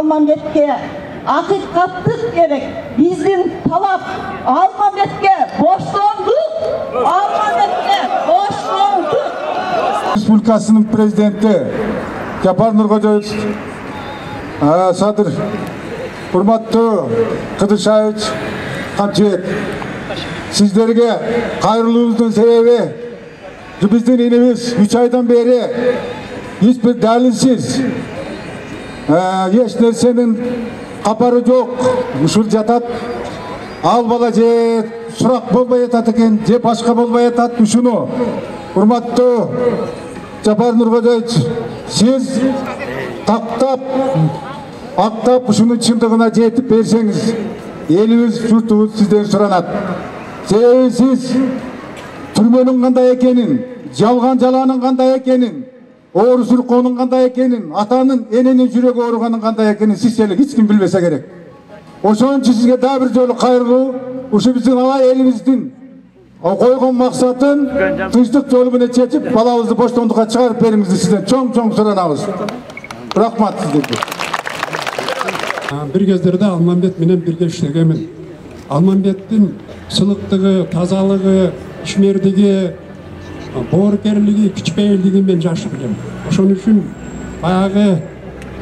Almanya'ya hakikatlık gerek. Bizim talap Almanya'ya boşlandık. Almanya'ya boşlandık. Respublikasının prezidenti Japar Nurkojoyevich Sadır, hurmatlı Kıdırşaevich Kamçıbek, sizlerge kayrılığımızın sebebi bizden elimiz 3 aydan beri hiçbir dalilsiz hiç nersenin kaparı yok, uşul jatat, al bala je surak bolbay yatat eken, je başka bolbay yatat, uşunu hurmatlı Japar Nurkojoyevich, siz taktap, aktap uşunun çındığına jetip berseniz, elimiz, jurtubuz sizden suranat. Sebebi siz türmenin kандай ekenin, жалған жаланың кандай экенин, оору сүркөөнүн кандай экенин, атанын, эненин жүрөгү ооруганын кандай экенин сиз эле эч ким билбесе керек. Ошон үчүн сизге дагы бир жолу кайрылуу, ушу биздин алай элибиздин койгон максатын тынчтык жолу менен чечип, балабызды боштондукка чыгарып бериңизди сизден чоң суранабыз. Рахмат сиздерге. Bir кездерде Алмамбет менен бирге иштегенмин. Алмамбеттин сылыктыгы, тазалыгы, ишмердиги, боорукерлиги, кичпейилдигин мен жакшы билем. Ошон үчүн баягы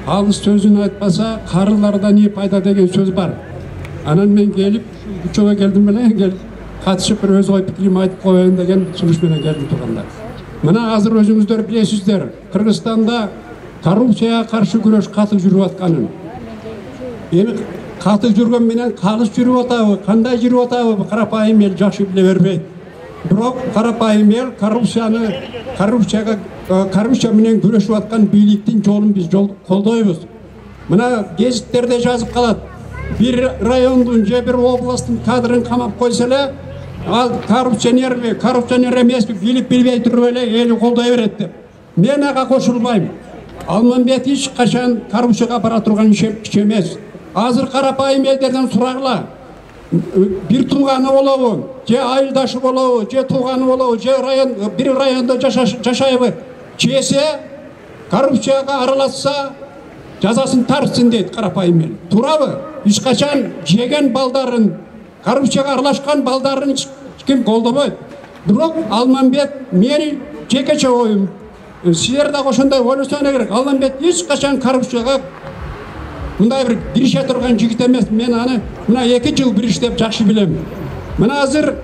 алыс сөзүн айтпаса, карылардан не пайда деген сөз бар. Анан мен келип, үчөгө келдим беле, келип катышып бир өз ой пикирим айтып коеюн деген сунуш менен келдим турганда. Мына азыр өзүңүздөр билесиздер, Кыргызстанда коррупцияга каршы күрөш катуу жүрүп атканын. Эми катуу жүргөн менен калыс жүрүп атабы, кандай жүрүп атабы карапайым эл жакшы биле бербейт. Бирок карапайым эл коррупция менен күрөшүп аткан бийликтин жолун биз колдойбуз. Мына гезиттерде жазып калат. Bir rayondun, bir областтын кадрын камап койсо эле, ал коррупционер эмеспи, билип билбей туруп эле эли колдой берет деп. Мен ага кошулбайм. Алмамбет эч качан коррупцияга бара турган иш эмес. Азыр карапайым элдерден сурагыла. Bir тууганы болобу, же айылдашы болобу, же тууганы болобу, же bir райондо жашайбы, чейсе коррупцияга аралашса жазасын тартсын дейт карапайым эл. Туурабы? Эч качан жеген балдарын, коррупцияга аралашкан балдарын ким колдобойт. Бирок Алмамбет менин жекече оюм. Силер дагы ошондой ойлосоңор керек. Алмамбет эч качан коррупцияга мындай бир кирише турган жигит эмес. Мен аны мына 2 жыл бириштеп жакшы билем. Мына азыр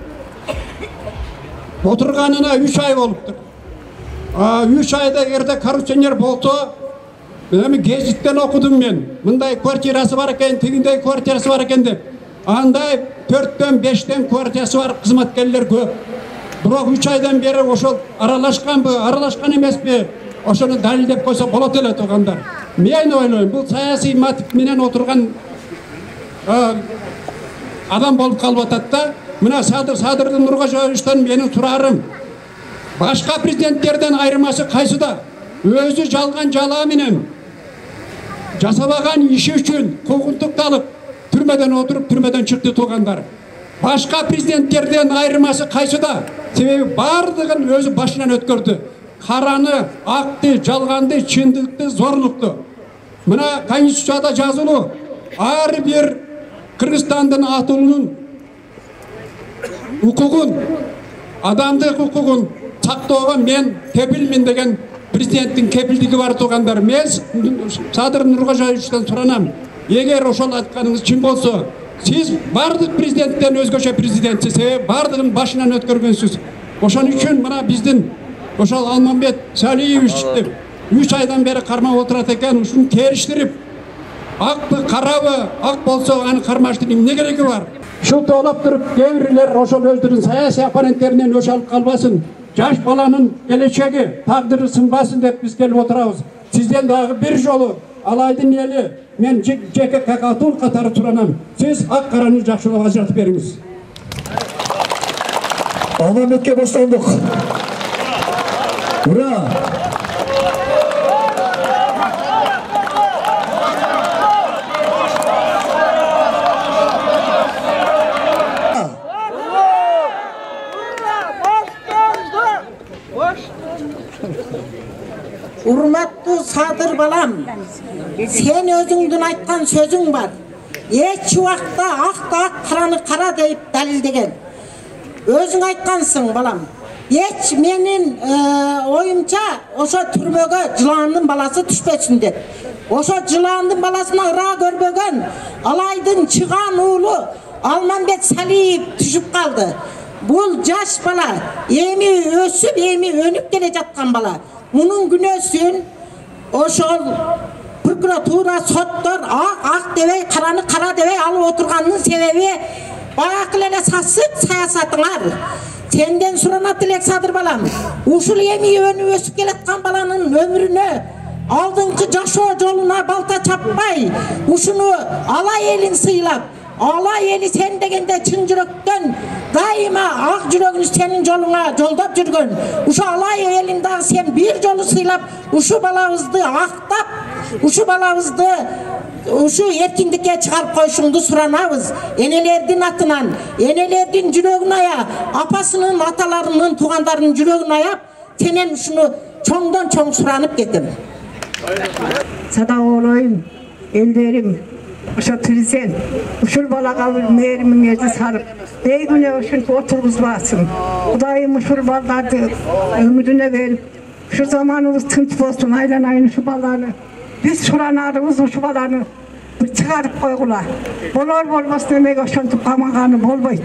отурганына 3 ай болуптур. 3 айда эгерде коррупционер болсо, эми гезиттен окудум мен. Мындай квартирасы бар экен, тигиндей квартирасы бар экен деп. Андай 4төн 5тен квартирасы бар кызматкерлер көп. Бирок 3 айдан бери ошол аралашканбы, аралашкан эмеспи? Ошону далилдеп койсо болот эле тургандар. Мен ойлойм, бул саясий мотив менен отурган адам болуп калып атат да. Мына Садыр Нуркожоевичтен менин сурарым. Башка президенттерден айырмасы кайсыда? Өзү жалган жалаа менен жасабаган иши үчүн куугунтукталып, түрмөдөн отуруп, түрмөдөн чыкты тургандар. Башка президенттерден айырмасы кайсыда? Себеби бардыгын өзү башынан өткөрдү. Караны, акты, жалганды, чындыкты, зорлукту. Мына Конституцияда жазылуу, ар бир Кыргызстандын атуулунун укугун, адамдык укугун сактоого мен кепилмин деген президенттин кепилдиги бар тургандар. Мен Садыр Нуркожоевичтен суранам. Эгер ошол айтканыңыз чын болсо, сиз бардык президенттен өзгөчө президентсиз, бардыгын башынан өткөргөнсүз. Ошон үчүн мына биздин ошол Алмамбет Салиевичти 3 айдан бери кармап отурат экен, ушуну териштирип, акты карабы, ак болсо аны кармаштырып эмне кереги бар? Ушул тоолоп туруп, кээ бирлер ошол өздөрүнүн саясий оппоненттеринен өч алып калбасын, жаш баланын келечеги, тагдыры сынбасын деп биз келип отурабыз. Сизден дагы бир жолу алайдын эли, мен жеке катуу катары суранам. Сиз ак караны жакшылап ажыратып бериңиз. Алмамбетке боштондук. Ура! Урматтуу Садыр балам, sen özüңdün айтқан сөзің бар. Еш уақытта ақты ақ, қараны қара deyip дәлелдеген. Өзің айтқансың балам. Еш менің ойымша ошо түрмөгө жыландын баласы түшпөсүн деп. Ошо жыландын баласына ыра көрбөгөн Алайдын чыган уулу Алмамбет Салиев түшүп калды. Бул жаш бала, эми өсүп, эми өнүп келе жаткан бала. Мунун күнөөсүн ошол прокуратура, соттор ак дебей, караны кара дебей алып отурганын себеби баягы эле сасык саясатыңар. Сенден суранат элек Садыр балам. Ушул эми өнүп өсүп келаткан баланын өмүрүнө алдыңкы жашоо жолуна балта чаппай, ушуну алай элин сыйлап, алай эли сен дегенде чын жүрөктөн дайыма ак жүрөгүн сенин жолуңа жолдоп жүргөн. Ушу алай элин дагы сен бир жолу сыйлап, ушу балабызды актап, ушу балабызды ушу эркиндикке чыгарып коюшуңду суранабыз. Энелердин атынан, энелердин жүрөгүн ая, апасынын, аталарынын, туугандарынын жүрөгүн аяп, сенен ушуну чоңдон чоң суранып кетем. Садак олоюн, элдерим, ошо президент, ушул балага бир мээримиңерди сарып, бейгүнө ушинтип отургузбасын. Кудайым ушул балдарды өмүрүнө берип, ушу заманыбыз тынч болсун, айланайын ушу баланы. Биз суранарыбыз ушу баланы чыгарып койгула. Болор болбосун эмеге ошентип камаганы болбойт.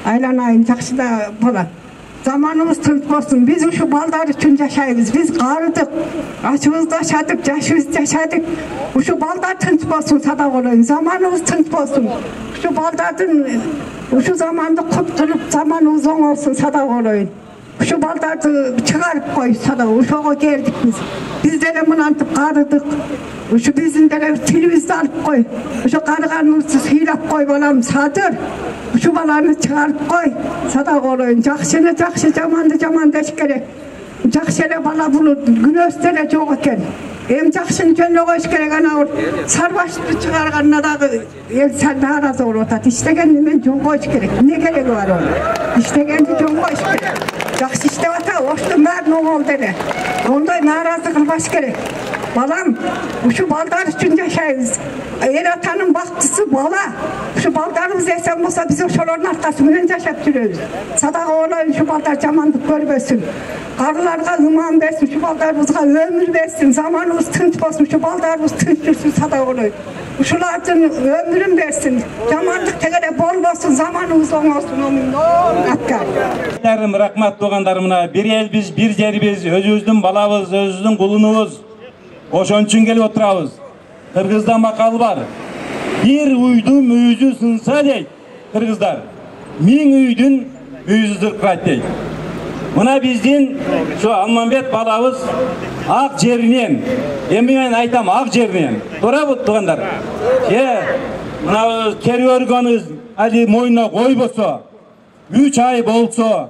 Айланайын жакшы да болот. Zamanımız tınç bolsun. Biz uşu balдар üçün yaşayız. Biz qarıdık. Açımızda yaşadık, yaşımızda yaşadık. Uşu balдар tınç bolsun, sadak olayın. Zamanımız tınç bolsun. Uşu baldardın, uşu zamandı kurtulup zamanımız oң olsun, sadak olayın. Uşu baldardı çıkarıp koy, sadak. Uşuğa geldik biz. Bizlere mınantıp qarıdık. Uşu bizimlere tilibizde alıp koy. Uşu qarıganımızı sıylap koy balam, Sadır. Şu balarını çıkarıp koy, sadak olayın. Jakşını jakşı, jamandı jaman deş gerek. Jakşıra bala bulur, günöstere çok eken. Hem jakşını jönüne koyuş gerek, ana sarbaşını çıkarganına da el narazı olur. İştegenini men jön koyuş gerek. Ne gereği var onun? İştegenini jön koyuş gerek. Jakşı iştep ata, oştun bärini oğul dene. Onday narazı kılbaş gerek. Balam, şu baldar üçün yaşayız. El atanın baktısı bala. Şu baldarımız esen olsa biz oşoların arkasından yaşap жүрөбүz. Sadak olayın şu baldar jamandık görбөсүн. Karılarga ıman versin, şu baldarımızga ömür versin. Zamanımız tınç bolsun, şu baldarımız tınç жүрсүн, sadak olayın. Uşuların ömürün versin. Jamandık tegere bol bolsun, zamanımız oң olsun. Atkar. Rahmat doğanlarımına, bir elbiz, bir jerbiz, özümüzdün balabız, özümüzdün kulunubuz. Oşon üçün gelip oturabız. Kırgızda makal var. Bir uydum müyüzü sınsa deyt, Kırgızlar. Min uydun müyüzü zırkrat deyt. Buna bizdin şu Almanbet balabız ak jerinen, emin aytam ak jerinen. Doğru bu doğanlar. Buna keri örgünüz hadi moyuna koybosa, 3 ay bolsa,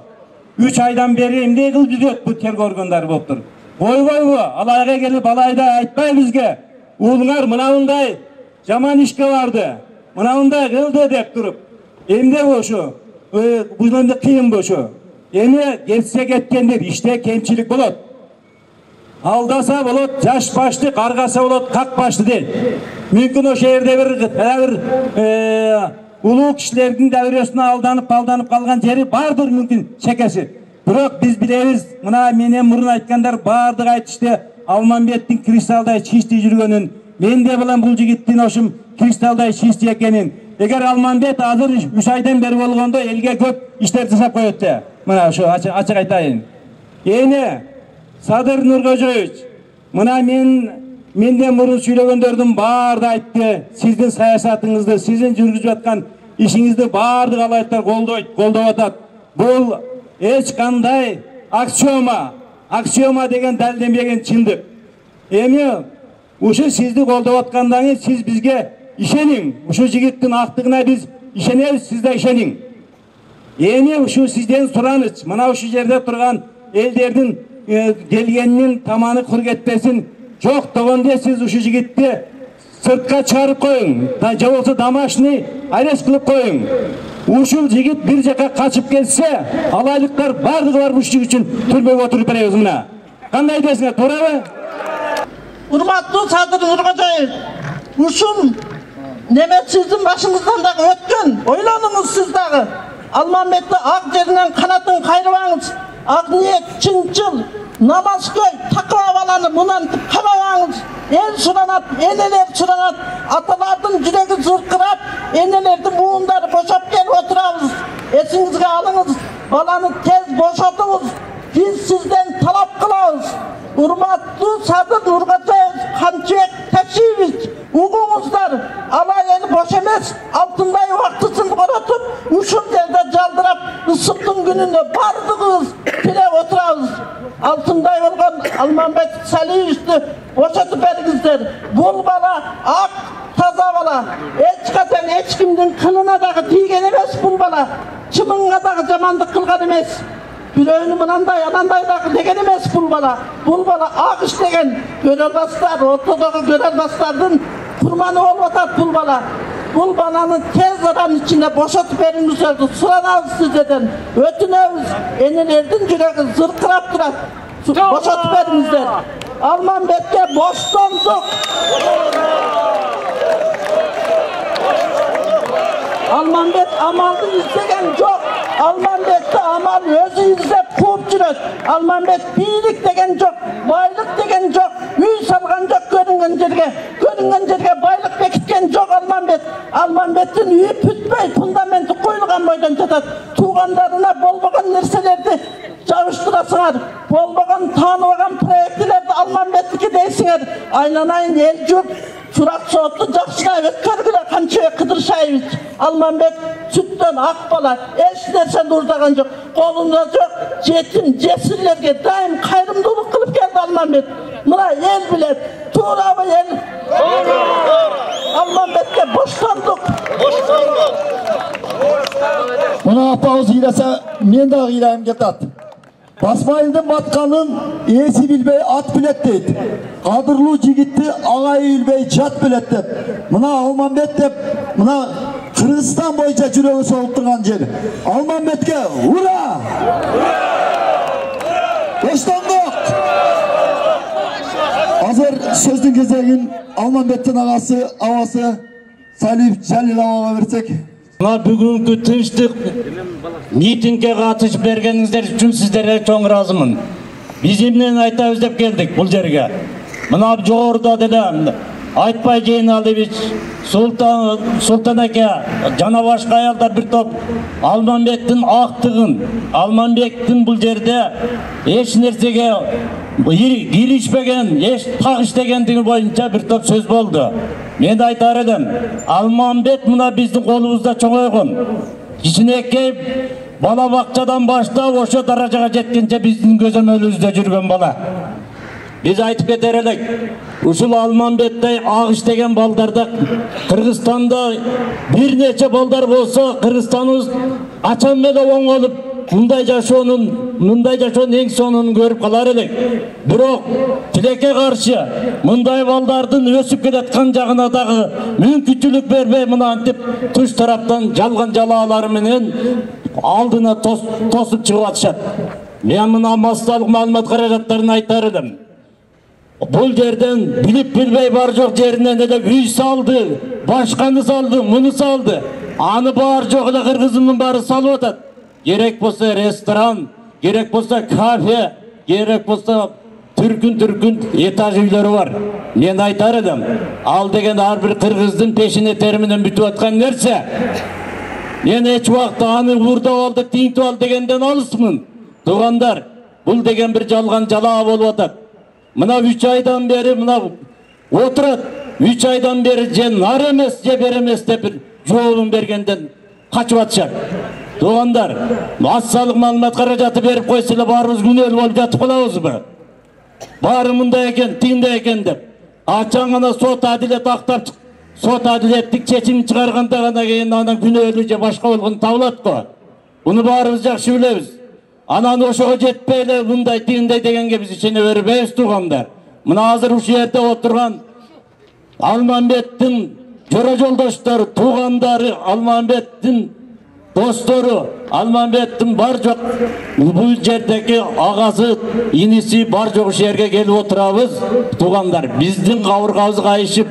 3 aydan beri emde kıl düzet bu tergö örgünler boluptur. Boy bu, alayga gelip alayda aytpay bizge. Uğullar mınavunday jaman işke vardı. Mınavunday kıldı dep durup. Emde boşu, buzlanda kıyın boşu. Emi geçse ketkendir, işte kemçilik bolot. Aldasa bolot, jaş başlı, kargasa bolot, kak başlı değil. Mümkün o şehirde bir ulu kişilerin devriyosuna aldanıp kalgan jeri bardır mümkün çekesi. Bırak biz bileriz, mına menen burun aytkandar bardık aytıştı. Almanbеттің кристалдай чисти жүргөнүн, мен де билем бул жигиттин ошум кристалдай чисти экенин. Эгер Almanbet азыр 3 айдан бери болгондо элге көп иштер жасап коет да. Мына ошо ачык айтайын. Эне Садыр Нуркожоевич, мына менден мурун сүйлөгөндөрдүн баарды айтты. Сиздин саясатыңызды, сиздин жүргүзүп аткан ишиңизди баардык алайыктар колдоп атат. Бул эч кандай аксиома деген дәлелденбеген чындык. Эми ушу сизди колдоп аткандан кийин сиз бизге ишенин. Ушу жигиттин актыгына биз ишенебиз, сиз да ишенин. Эми ушу сизден сураныч. Мына ушу жерде турган элдердин келгенинин таманы кур кетпесин. Жок дегенде сиз ушу жигитти сыртка чыгарып коюң. Же болсо домашний арест кылып коюң. Ушул жигит bir жака качып келсе, алайлыктар бардыгы бар ушул үчүн түрмөгө отуруп беребиз мына. Кандай дейсиңер, туурабы? Урматтуу Садыр Нуркожоевич, uşun neme sizin başınızdan da ötken oylanınız siz dağı. Almanbek'te ak yerinden kanatın kayrıvanız. Ak niyet, çınçıl, namaz köy, takva balanı bundan kamavağınız. El suranat, eneler suranat, atalardın yüreği zırkırap, enelerдің muğunları boşap gel oturağız. Esinizge alınız, balanı tez boşatınız. Biz sizden talap kılağız. Urmatlı Sadır Nurgacaev, Kançek, Teşivik, uğumuzlar, alay eli boş emez, altındayı vaktısını koratıp, uşun yerde caldırap, ısıttın gününde bardığız, bile oturağız. Altınday olgan Almanbek Salih'ti, boşatıp ergizler, bol bala, ak, taza bala, eçkaten eçkimdin kınına dağı diyen emez bul bala, çımınğa dağı jamandık kılgan emez. Bir öğünü mınanday, ananday dağı degen emez bul bala. Bul bala ağış degen, görelbaslar, ortadoğu görelbaslardın kurmanı olmatat bul bala. Bul balanı tez aran içinde boşatıp erinizlerdi, sıranağız sizden. Ötünövüz, enelerdin yüreği zırkırap durat, boşatıp erinizler. Almanbek'te boş donduk. Almanbek amaldı izlegen yok. Almanbek'te amal özü izlep kuup jüröt. Almanbek biyilik degen yok, baylık degen yok, üy salgan yok görüngen jerge baylık bekitken yok Almanbek. Almanbek'tin üyü pütpey, fundamenti koyulgan boydan jatat. Tuğanlarına bolbagan nerselerdi çalıştırasınar, bolbagan tanıbagan proyektilerdi Almanbek'tiki deysinger. Aylanayın el jurt, Çurak soğutlu Jakşınayev, Kırgıra Kançıya Kıdırşayeviç. Almanbek sütten akbala, eş nersen urdagan yok, kolunda yok, jetim, jesirlerge daim kayrımdılık kılıp geldi Almanbek. Mına el bilet, tuğrabı el. Almanbek'te boşlandık. Mına apağız giylese, men dağı giyleyim getat. Basmayıldı batkanın esi bilbey at bilet deydi. Kadırlı jigitti ağayı bilbey çat bilet deydi. Mına Almanbek deyip, mına Kırgızstan boyunca yüreği soğutturgan jeri. Almanbek'e hurra! Boşlandık! Hazır sözdün gezegin Almanbek'ten ağası, avası Salih Jalil ağaға versek. Бүгінгі тыныштық митингке қатысып бергеніңіздер үшін сіздерге чоң разымын. Біз емнен айтабыз деп келдік бұл жерге. Мына жоғарыда деле Айтбай Жейналович, Сұлтан әке, жана башка аялдар бір топ Алманбектің ақтығын, Алманбектің бұл жерде еш нәрсеге киришпеген, еш так иштегендиги боюнча бір топ сөз болды. Мен айтар едім, Алманбек мына біздің қолымызда чоңойгон. Кичинекей бала бакчадан баштап ошо даражага жеткенче биздин көзөмөлүбүздө жүргөн бала. Biz айтып кетер элек, ушул Алманбектей ак иштеген балдарда Кыргызстанда бир нече балдар болсо, Кыргызстаныбыз ачан эле оңолуп, мындай жашоонун эң сонун көрүп калар элек. Бирок тилекке каршы мындай балдардын өсүп келаткан жагына дагы мүмкүнчүлүк бербей мынантип туш тараптан жалган жалаалары менен алдына тосуп чыгып атышат. Мен мына массалык маалымат каражаттарын айтар элем. Бұл жерден билип билбей бар жоқ жеринен эле үй салды, башканы салды, муну салды. Аны бар жоқ эле кыргызымдын баары салып атат. Керек болса ресторан, керек болса кафе, керек болса түркүн этаж үйлөрү бар. Мен айтар едім, ал деген ар бир кыргыздын пешине терминен бүтүп аткан нерсе. Мен эч убакта аны уурдап алды, тинтип ал дегенден алысмын. Туугандар, бул деген бир жалган жалаа болуп атат. Мына 3 айдан бери мына отурат. 3 айдан бери же нар эмес, же бер эмес деп бир жообун бергенден качып атышат. Туугандар, массалык маалымат каражаты берип койсо эле баарыбыз күнөөлүү болуп жатып калабызбы? Баары мындай экен, тигиндей экен деп. Ачаң гана сот адилет актап, сот адилеттик чечим чыгарганда гана кийин анан күнөөлүү же башка болгон табылат го. Буну баарыбыз жакшы билебиз. Анан ошого жетпей эле мындай тигиндей дегенге биз ишене бербейбиз туугандар. Мына азыр ушул жерде отурган Алманбектин жора жолдоштору, туугандары, Алманбектин dostları, Almanbet'in bar жоқ, bu jerdeki ağası, inisi bar жоқ жерге gelip oturabız. Tuğanlar, bizden kavurgağız kayışıp,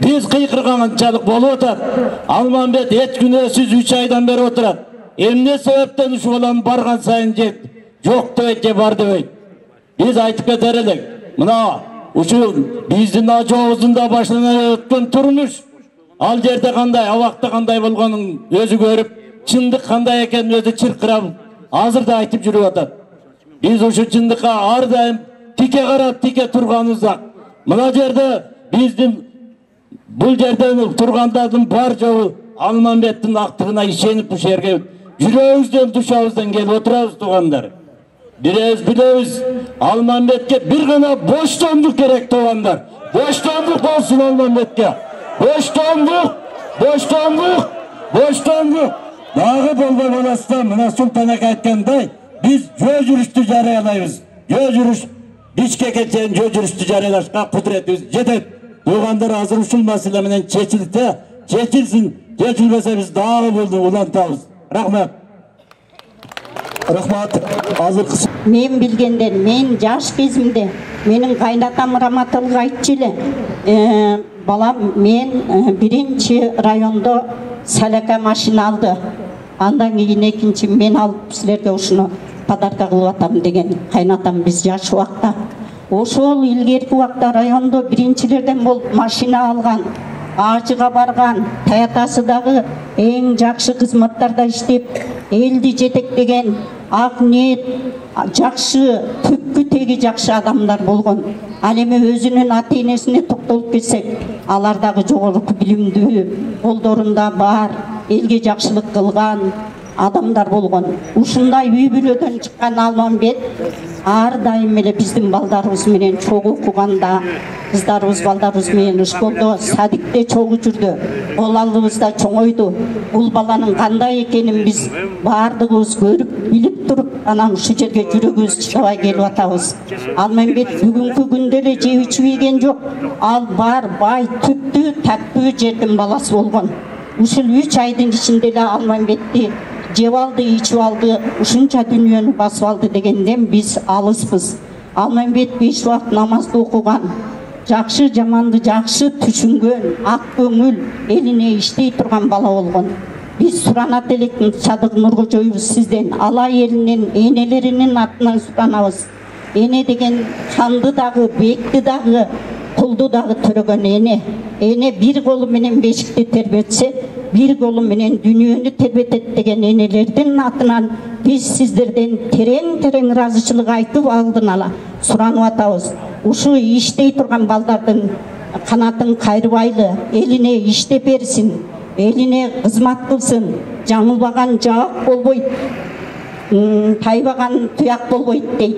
biz kıykırgançalık bolu otar. Almanbet et günösüz 3 aydan beri oturat. Emne sebepten uşu olan bargan sayın jet, жоқ debeyt, bar debeyt. Biz aytıp keterelik. Mına, uşu bizden acağızında başlanan ötken turmuş. Al jerde kanday, avakta kanday bolganın özü görüp, çındık kanday eken özü çırkırab, hazır da aytıp жүрүп atat. Biz uşu çındıkka ar daim tike karap, tike turganızda. Mına jerde bizden, бұл жерден turgandardın bar жоğu Almanbet'in aktığına işenip bu şerge yüreğimizden, duşağımızdan gelip oturabız tuğanlar. Biliriz, Almanbet'e bir gana boştonluk gerek tuğanlar. Boştonluk olsun Almanbet'e. Boştonluk. Dağı bolbay bolasıdan mına Sultan Aka aytkanday, biz jö жүрүштү жарыяlayбыз. Jö жүрүш, Бишкекке чейин jö жүрүштү жарыялашка кудуретибиz жетет. Туғандар азыр ушул маселе менен чечилсин, чечилбесе биз дагы болду улантабыз. Рахмат. Азыр мен билгенден, мен жаш кезимде менин кайнатам Раматылга айтчу эле, балам, мен биринчи райондо салака машина алды, андан кийин экинчи мен алып силерге ушуну подарка кылып атам деген кайнатам биз жаш убакта. Ошол илгерки убакта райондо биринчилерден болуп машина алган, ажыга барган, таятасы дагы эң жакшы кызматтарда иштеп, элди жетектеген, ак ниет, жакшы, түпкү теги жакшы адамдар болгон. Ал эми өзүнүн ата-энесине токтолуп кетсек, алар дагы жогорку билимдүү, колдорунда бар, элге жакшылык кылган адамдар болгон. Ушундай үй бүлөдөн чыккан Алманбет ар дайым эле биздин балдарыбыз менен чогуу окуганда, кыздарыбыз балдарыбыз менен школдо, садикте чогуу жүрдү. Балалыбызда чоңойду. Бул баланын кандай экенин биз баардыгыбыз көрүп, билип туруп, анан ушул жерге жүрөгүбүз чыдабай келип атабыз. Алманбет бүгүнкү күндө эле жеп ичип ийген жок. Ал бар, бай, түптүү, тактуу жердин баласы болгон. Ушул 3 айдын ичинде эле Алманбетти жеп алды, ичип алды, ушунча дүйнөнү басып алды дегенден биз алыспыз. Алманбет 5 убакыт намазды окуган, жакшы жаманды жакшы түшүнгөн, ак көңүл, элине иштей турган бала болгон. Биз суранат элек Садык Нуркожоевбуз сизден, Алай элинин энелеринин атынан суранабыз. Эне деген ханды дагы, бекти дагы, кулду дагы төрөгөн эне. Эне бир колу менен бешикти тербетсе, bir kolu menen dünyanı terbetet деген enelerdin atынан biz sizlerden tereң razıçılık aytıp aldın ala suranıp atabız. Uşu iştey turgan baldardın kanatın kayırbaylı, eline işte bersin, eline kızmat kılsın, жаңылбаган жаак болбойт, тайбаган туяк болбойт дейт.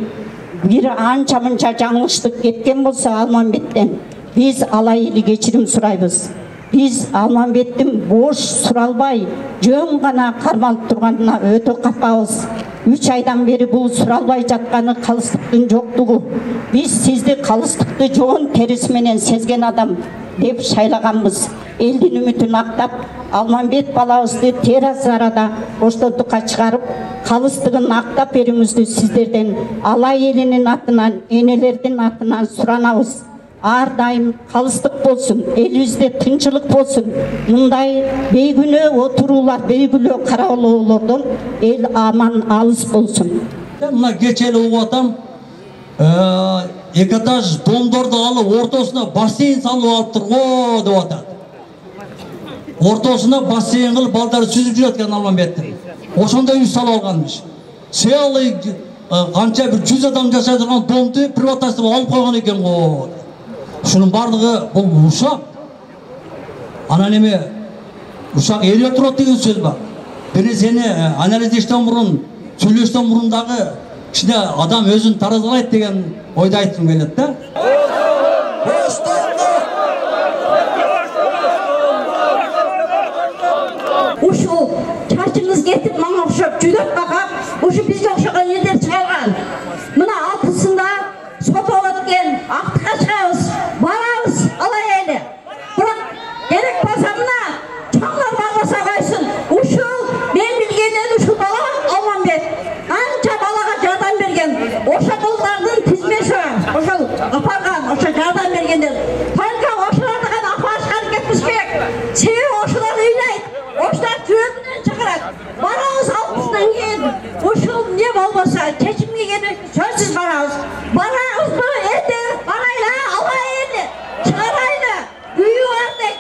Bir ança mınça жаңылыштык кеткен болса Алманбеттен, biz Алай эли кечирим сурайбыз. Biz Almanbet'tin boş suralbay, жөн gana karmalıp turganına ötö kapabız. 3 aydan beri bu suralbay жатканы kalıstıktın joktuğu. Biz sizdi kalıstıktı жоğun terisi menen sezgen adam dep şaylaganбыз. Eldin ümütün aktap, Almanbet balabızды teras arada boştodukka çıkarıp, kalыстыгын aktap berүүңүздү sizlerden Alay elinin atынан, enelerdin atынан suranabız. Ar daim kalıstık bolsun, elimizde tınçılık bolsun. Mınday beygünü oturular, beygülü karaoğlulardan el aman alыс bolsun. Mına geçeli oğuatam, etaj domdordu alıp ortasına basseyn salıp alıp turgo dep atat. Ortasına basseyn kılıp baldары süzüp жүрөткөн Almanbettin. Ошондой үй салып алганмыш. Целый канча bir 100 адам жашай турган домду приватдаштырып алып койгон экен го. Şunun bardығы бұл uşak, ana neme uşak eriye turat деген söz var. Beni seni analiz işten burun, söyleşten burundağı içinde adam özün tarazılaydı деген oyda aytım geledi de. Uşu çarşınız getip bana uşak cüdep bakap, uşu bizde uşağa elder çıkargan. Mına altısında sopa ötken, aktıka çıkağız, varağız, Alay eli. Bırak gerek basamına, çoğlar bağlasa kaysın. Uşu ben bilgen degenden. Tanka oşulardan apaşkan gitmiş gerek. Sevi oşular oynaydı. Oşular türünden çıkarak. Baranız 60'dan gelin. Oşul ne olmasa seçimge gelmek sözsüz baranız. Baranız mı eder barayla alayını. Çıkarayla. Üyü var dek.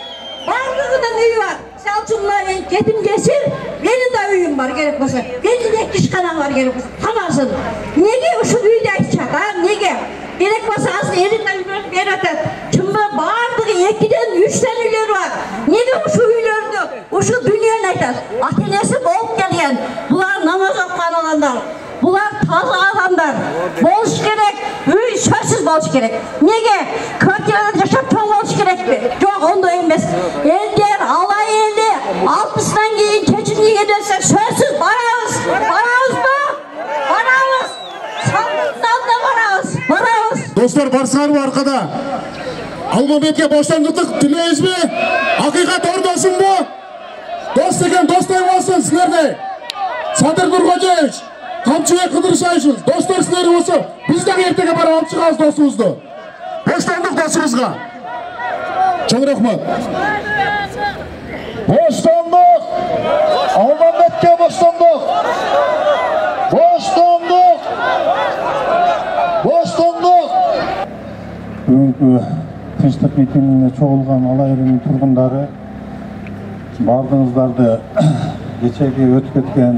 Varlığından üyü var. Selçuklu'nun kedim geçir. Benim de üyüm var gerek olsa. Benim de kişkanan var gerek olsa. Tanasın. Nege şu üyde içer ha? Nege? Gerek olsa aslında elinden üyler öter. Şimdi bağırdığı 2'den 3'ten üyler var. Nege şu üylerdi? O şu dünyaya aytar. Atenesi boğup gelgen. Bunlar namaz okuyan olanlar. Bunlar taze adamlar. Boğuş gerek. Üy sözsüz boğuş gerek. Nege? Kvartirada yaşap çoğun boğuş gerek mi? Yok onda emez. Elder, alay elde. 60'dan giyin keçinliğe giderse sözsüz baramız. Baramız mı? Baramız. Sandıktan da baramız. Baramız. Dostlar barsınlar mı arkada? Almabet'e boşlangıçlık dileyiz mi? Hakikat ormasın bu. Dost eken dostlar olsun sizlerde. Sadır Nurkocaeviç, Kamçıya Kıdırşayışız. Dostlar sizleri olsun. Bizden ertege bara alып çıkağız dostumuzdu. Boşlandık dostumuzga. Çok rahmat. Boşlandık. Almabet'e boşlandık. Boşlandık. Boşlandık. Бүгүнкү тынчтык митингине чогулган Алай элинин тургундары бардыгыңыздарды кечеги өтүп кеткен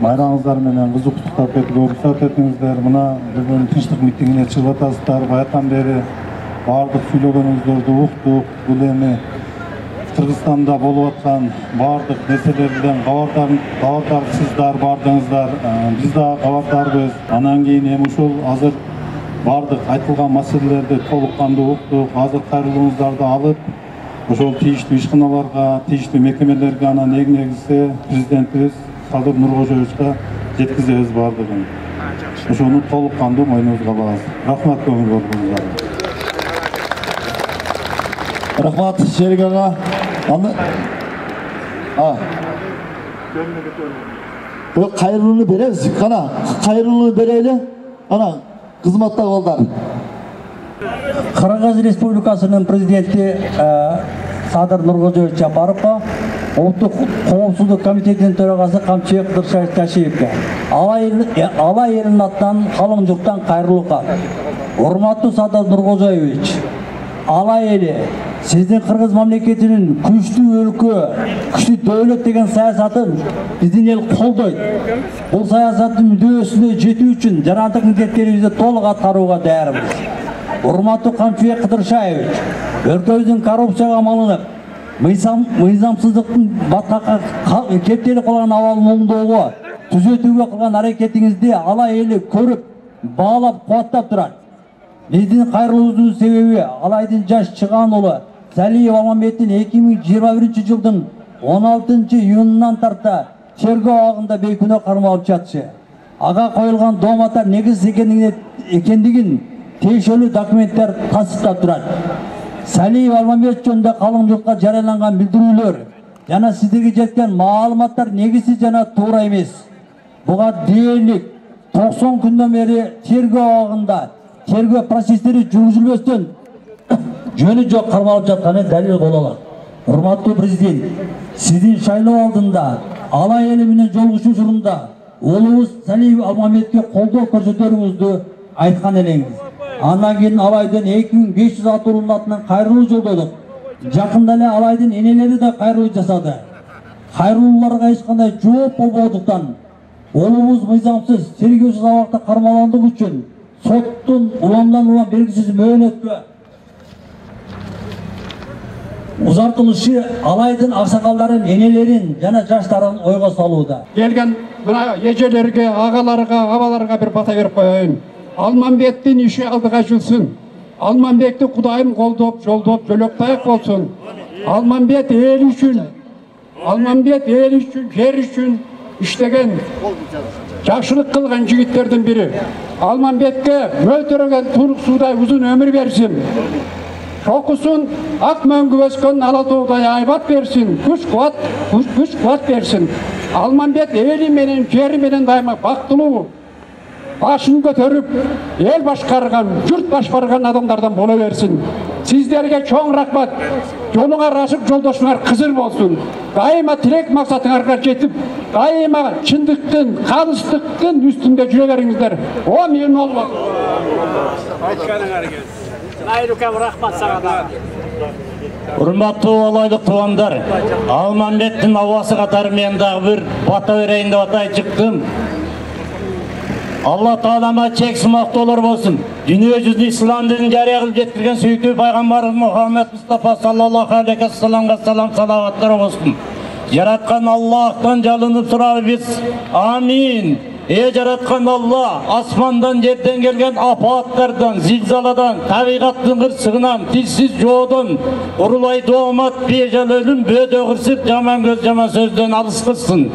майраңыздар менен кызуу куттуктап кетүүгө уруксат этиңиздер. Мына бүгүн тынчтык митингине чыгып атасыздар. Баягыдан бери баардык сүйлөгөнүңүздөрдү уктук. Бул эми Кыргызстанда болуп аткан баардык нерселерден кабардарсыздар бардыгыңыздар. Биз да кабардарбыз. Анан кийин эми ушул азыр бардык айтылган маселелерди толук кандуу уктук. Азыр кайрылууңуздарды алып, ошол тийиштүү ишканаларга, тийиштүү мекемелерге анан эң негизги президентибиз Садыр Нуркожоевичке жеткизебиз бардыгын. Ошону толук кандуу мойнубузга алабыз. Рахмат көңүл бурууңуздарга. Рахмат Шерик ага. Кайрылууну беребиз. Кана кайрылууну берели. Ана кызматта балдар. Кыргыз Республикасынын президенти Садыр Нуркожоевич Жапаровго, Улуттук коопсуздук комитетинин төрагасы Камчыбек Кыдыршаев Ташиевке, алай элинин атынан калың журттан кайрылуу кат. Урматтуу Садыр Нуркожоевич, алай эли сиздин Кыргыз мамлекетинин күчтүү өлкө, күчтүү дөөлөт деген саясатын биздин эл колдойт. Бул саясаттын мүдөөсүнө жетүү үчүн жарандык милдеттерибизди толук аткарууга даярбыз. Урматтуу Камчыбек Кыдыршаевич, өлкөбүздүн коррупцияга малынып, мыйзамсыздыктын батакка кептелип калган абалын оңдоого, түзөтүүгө кылган аракетиңизди алай эли көрүп, баалап, кубаттап турат. Биздин кайрылуубуздун себеби алайдын жаш чыган уулу Салиев Алмамбеттин 2021 жылдын 16 июнунан тарта тергөө абагында бейкүнөө кармалып жатышы. Ага коюлган дооматтар негиз экендигин тиешелүү документтер тасдиктап турат. Салиев Алмамбет жөнүндө калың журтка жарыяланган билдирүүлөр жана сиздерге жеткен маалыматтар негизсиз жана туура эмес. Буга дээрлик 90 күндөн бери тергөө абагында тергөө процесстери жүргүзүлбөстөн жөнү жок кармалып жатканы далил боло алат. Урматтуу президент, сиздин шайлоо алдында алай эли менен жолугушуу учурунда уулубуз Салиев Алмамбетке колдоо көрсөтөрүңүздү айткан элеңиз. Андан кийин алайдын 2500 атуулунун атынан кайрылуу жолдодук. Жакында эле алайдын энелери да кайрылуу жасады. Кайрылууларга эч кандай жооп болбогондуктан уулубуз мыйзамсыз, тергөөсүз абакта кармалгандыгы үчүн соттун улам белгисиз мөөнөткө узартылышы алайдын аксакалдарын, энелерин жана жаштарын ойго салууда. Келген мына эжелерге, агаларга, абаларга бир бата берип коеюн. Алмамбеттин иши алдыга жүрсүн. Алмамбекти Кудайым колдоп, жолдоп, жөлөктаяк болсун. Алмамбет эл үчүн, жер үчүн иштеген, жакшылык кылган жигиттердин бири. Алмамбетке мөлтөрөгөн турук суудай узун өмүр берсин. Шокусун ак мөңгү өскөн ала тоодай айбат берсин, күч кубат берсин. Алмамбет эли менен, жери менен дайыма бактылуу башын көтеріп, ел башқарған, жұрт башқарған адамдардан бола берсін. Сіздерге чоң рахмат. Жолыңар ашық, жолдошыңар қызыр болсын. Дайыма тілек мақсатыңарға жетіп, дайыма шындықтың, қалыстықтың үстінде жүре беріңіздер. О, мен ол бол. Урматтуу алайлык туугандар, Алмамбеттин авасы катары мен дагы бир бата берейин деп атай чыктым. Алла Таалама чексиз мактоолор болсун. Дүйнө жүзүнө ислам динин жарыя кылып жеткирген сүйүктүү пайгамбарыбыз Мухаммед Мустафа саллаллаху алейхи ва салламга салаваттар болсун. Жараткан Аллахтан жалынып сурабыз. Амин. Жараткан Алла, асмандан жерден келген апаттардан, зилзаладан, табигаттын кырсыгынан, тилсиз жоодон, урулай доомат, бежал өлүм, бөөдө кырсык, жаман көз, жаман сөздөн алыс кылсын.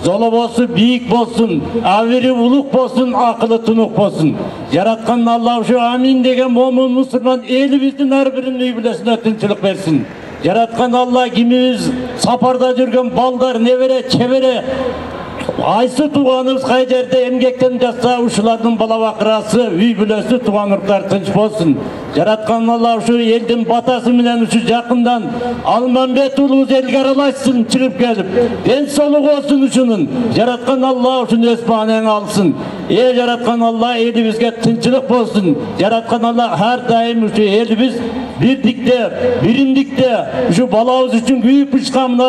Золобосу бийик болсун, авири улук болсун, акылы тунук болсун. Жараткан Алла ушу амин деген момун мусулман элибиздин ар биринин үй бүлөсүнө тынчылык берсин. Жараткан Алла кимибиз сапарда жүргөн балдар, небере, чебере, айсы туганыбыз кай жерде эмгектен жатса ушулардын бала бакырасы, үй бүлөсү, туган уруктар тынч болсун. Жараткан Алла ушу элдин батасы менен ушу жакындан Алмамбет уулубуз элге аралашсын чыгып келип. Ден соолугу болсун ушунун. Жараткан Алла ушуну өз баанен алсын. Жараткан Алла элибизге тынчылык болсун. Жараткан Алла ар дайым ушу элибиз бирдикте, биримдикте ушу балабыз үчүн күйүп чыккан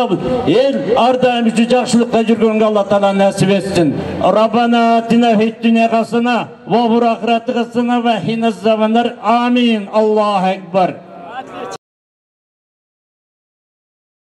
эл ар дайым ушу жакшылыкта жүргөнгө Алла Таала насип этсин. Rabbana atina fid dunya hasana wa fil akhirati hasana wa qina azabannar. Amin. Allahu ekber.